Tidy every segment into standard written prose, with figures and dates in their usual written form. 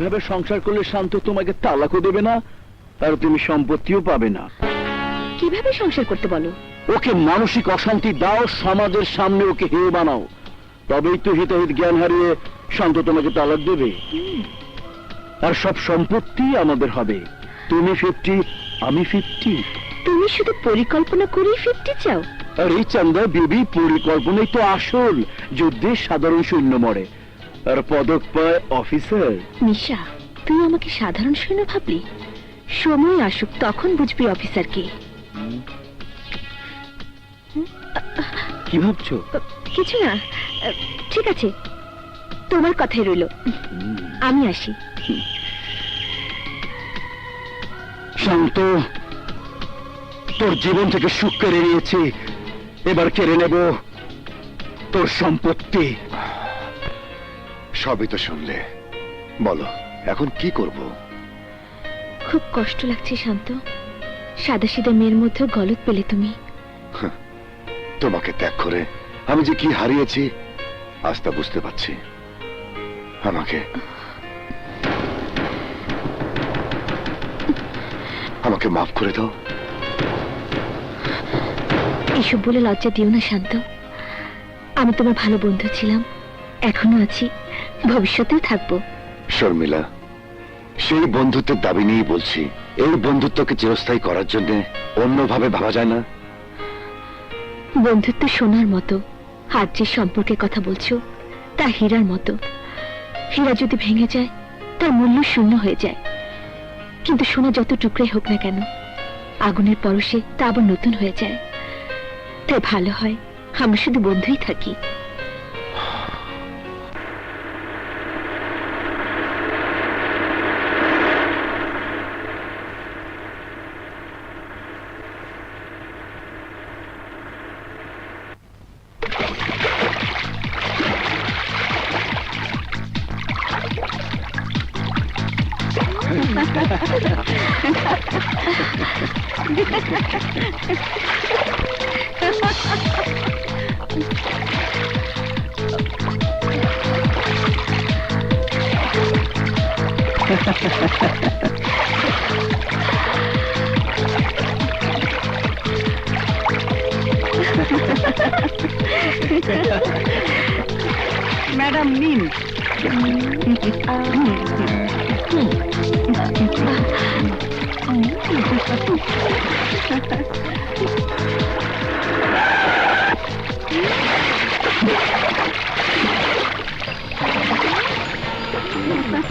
এইভাবে সংসার করলে শান্ত তোমাকে তালাকও দেবে না, আর তুমি সম্পত্তিও পাবে না। কিভাবে সংসার করতে বলো? ওকে মানসিক অশান্তি দাও, সমাজের সামনে ওকে হেয় বানাও, তবেই তো হিতাহিত জ্ঞান হারিয়ে শান্ত তোমাকে তালাক দেবে। আর সব সম্পত্তি আমাদের হবে। তুমি 50, আমি 50। তুমি শুধু পরিকল্পনা করেই 50 চাও? আর এই চান্দা বেবি, পরিকল্পনাই তো আসল। যুদ্ধে সাধারণ সৈন্য মরে, আর পদক পায় অফিসার। নিশা, তুই আমাকে সাধারণ সৈন্য ভাবলি? সময় আসুক তখন বুঝবি অফিসার কে। কি ভাবছো? কিছু না, ঠিক আছে, তোমার কথাই রইল। আমি আসি। শান্ত, তোর জীবন থেকে সুখ কেড়ে নিয়েছি, এবার কেড়ে নেব তোর সম্পত্তি। সবই তো শুনলে, বলো এখন কি করব? খুব কষ্ট লাগছে শান্ত, সাদাসিধা মেয়ের মধ্যেও গলত পেলে তুমি। তোমাকে ত্যাগ করে আমি যে কি হারিয়েছি আজ তা বুঝতে পারছি। আমাকে আমাকে মাফ করে দাও। এসব বলে লজ্জা দিও না শান্ত, আমি তোমার ভালো বন্ধু ছিলাম, এখনো আছি, ভবিষ্যতেও থাকবো। শর্মিলা, সেই বন্ধুত্বের দাবি নিয়েই বলছি, এই বন্ধুত্বকে চিরস্থায়ী করার জন্য অন্যভাবে ভাবা যায় না? বন্ধুত্ব সোনার মতো, আর যে সম্পর্কের কথা বলছো তা হীরার মতো। হীরা যদি ভেঙে যায় তার মূল্য শূন্য হয়ে যায়, কিন্তু সোনা যত টুকরাই হোক না কেন, আগুনের পরশে তা আবার নতুন হয়ে যায়। তাই ভালো হয় আমরা শুধু বন্ধুই থাকি। ম্যাডাম নিন।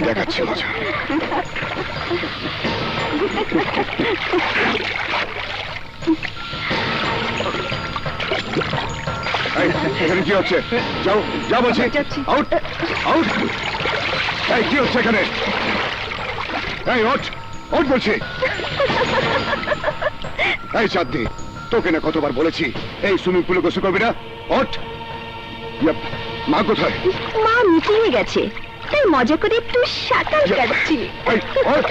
দেখাচ্ছি মজা। এখানে কি হচ্ছে? যাও যাও বলছি, আউট আউট। এই কি হচ্ছে এখানে? এই ওঠ ওঠ বলছি। এই চাঁদনি, তোকে না কতবার বলেছি এই সুইমিং পুলে গোসল করবি না? ওঠ। মা কোথায়? মা মিটিংয়ে গেছে, তাই মজা করে একটু সাঁতার কাটছি। এই ওঠ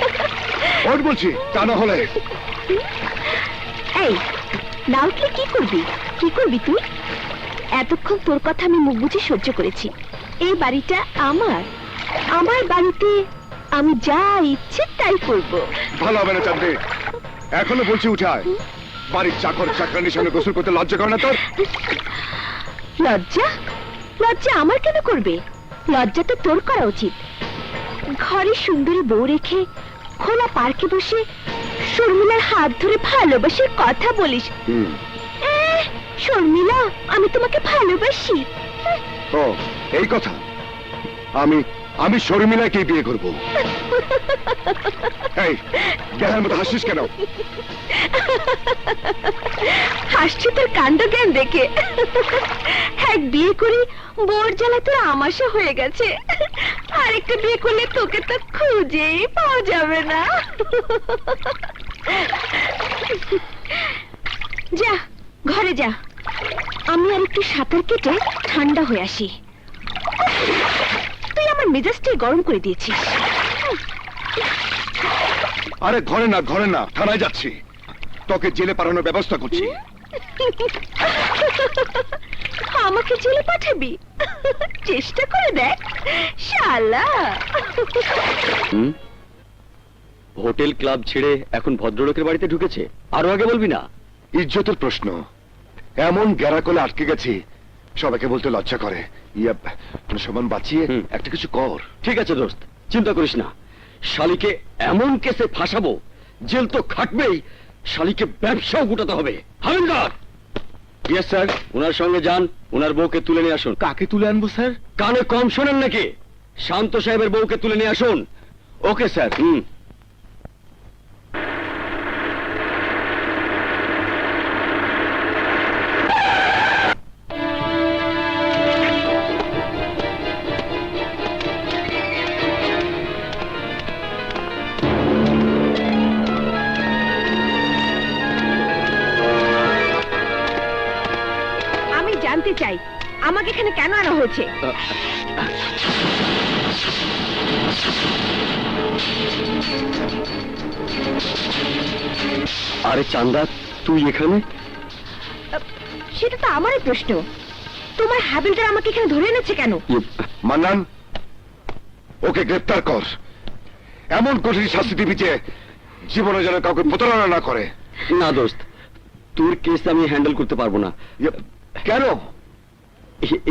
ওঠ বলছি, তা না হলে। এই না উঠলে কি করবি? কি করবি তুই? এতক্ষণ তোর কথা আমি মুখ বুঝে সহ্য করেছি। এই বাড়িটা আমার, আমার বাড়িতে আমি যা ইচ্ছে তাই করব। ভালো হবে না চাঁদনি, এখনো বলছি উঠায়। বাড়ির চাকর চাকরানির সামনে গোসল করতে লজ্জা করে না তোর? লজ্জা? লজ্জা আমার কেন করবে? লজ্জা তো তোর করা উচিত। ঘরে সুন্দরী বউ রেখে খোলা পার্কে বসে শর্মিলার হাত ধরে ভালোবাসার কথা বলিস। শর্মিলা, আমি তোমাকে ভালোবাসি। ও এই কথা? আমি আমি শর্মিলাকে বিয়ে করব। এই দেখার মতো হাসিস কেন? হাসছি তোর কাণ্ড জ্ঞান দেখে। এক বিয়ে করি বোর জ্বালা তোর আমাশা হয়ে গেছে, আরেকটা বিয়ে করলে তোকে তো খুঁজেই পাওয়া যাবে না। যা ঘরে যা, আমি আর একটু সাঁতার কেটে ঠান্ডা হয়ে আসি। তুই আমার মেজাজটাই গরম করে দিয়েছিস। আরে ঘরে না, ঘরে না, থানায় যাচ্ছি। তোকে জেলে পাঠানোর ব্যবস্থা করছি। আমাকে জেলে পাঠাবি? চেষ্টা করে দেখ শালা। হোটেল ক্লাব ছেড়ে এখন ভদ্রলোকের বাড়িতে ঢুকেছে, আরো আগে বলবি না? ইজ্জতের প্রশ্ন, এমন গ্যারাকলে আটকে গেছি সবাইকে বলতে লজ্জা করে। ইয়া, সমান বাঁচিয়ে হুম। একটা কিছু কর। ঠিক আছে দোস্ত, চিন্তা করিস না। শালিকে এমন কেসে ফাঁসাবো, জেল তো খাটবেই, শালিকে ব্যবসাও গুটাতে হবে। হাবিলদার! Yes sir. ওনার সঙ্গে যান, ওনার বউকে তুলে নিয়ে আসুন। কাকে তুলে আনবো স্যার? কানে কম শোনেন নাকি? শান্ত সাহেবের বউকে তুলে নিয়ে আসুন। Okay sir. আমি জানতে চাই আমাকে এখানে কেন আনা হয়েছে? আরে চান্দা, তুই এখানে? সেটা তো আমারই প্রশ্ন। তোমার হাবিলদার আমাকে এখানে ধরে এনেছে কেন? মান্নান, ওকে গ্রেফতার কর। এমন কঠিন শাস্তি দিবি যে জীবনে যেন কাউকে প্রতারণা না করে। না দোস্ত, তোর কেস আমি হ্যান্ডেল করতে পারবো না। কেন?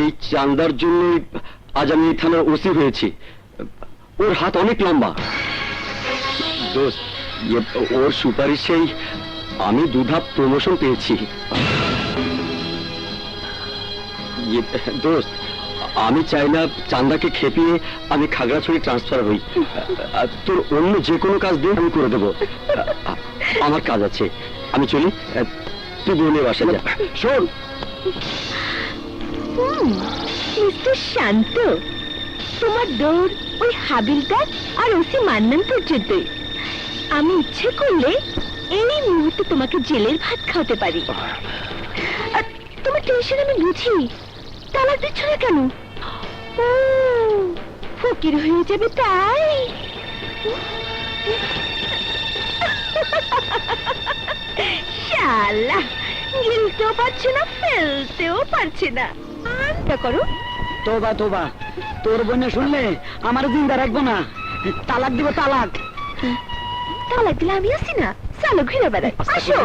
এই চান্দার জন্যই আজ আমি এই থানার ওসি হয়েছি। ওর হাত অনেক লম্বা দোস্ত। ওর সুপারিশেই আমি দুধাপ প্রমোশন পেয়েছি। দোস্ত, আমি চাই না চান্দাকে খেপিয়ে আমি খাগড়াছড়ি ট্রান্সফার হই। তোর অন্য যে কোনো কাজ দিয়ে আমি করে দেবো। আমার কাজ আছে, আমি চলি। তুই বোনের বাসা যা। শোন, মিস্টার শান্ত, তোমার দৌড় ওই হাবিলদার আর ওসি মান্নান পর্যন্তই। আমি ইচ্ছে করলে এই মুহূর্তে তোমাকে জেলের ভাত খাওয়াতে পারি। আর তোমার টেনশন আমি বুঝি। তালাক দিচ্ছ না কেন? ও, ফকির হয়ে যাবে তাই? শালা, গিলতেও পারছে না, ফেলতেও পারছে না। আনটা করো। তোবা তোবা, তোর বোনে শুনলে আমার জিন্দা রাখবো না। তালাক দিব, তালাক। তালাক দিলে আমি আসি না, চালো ঘুরে বেড়াই। আসো।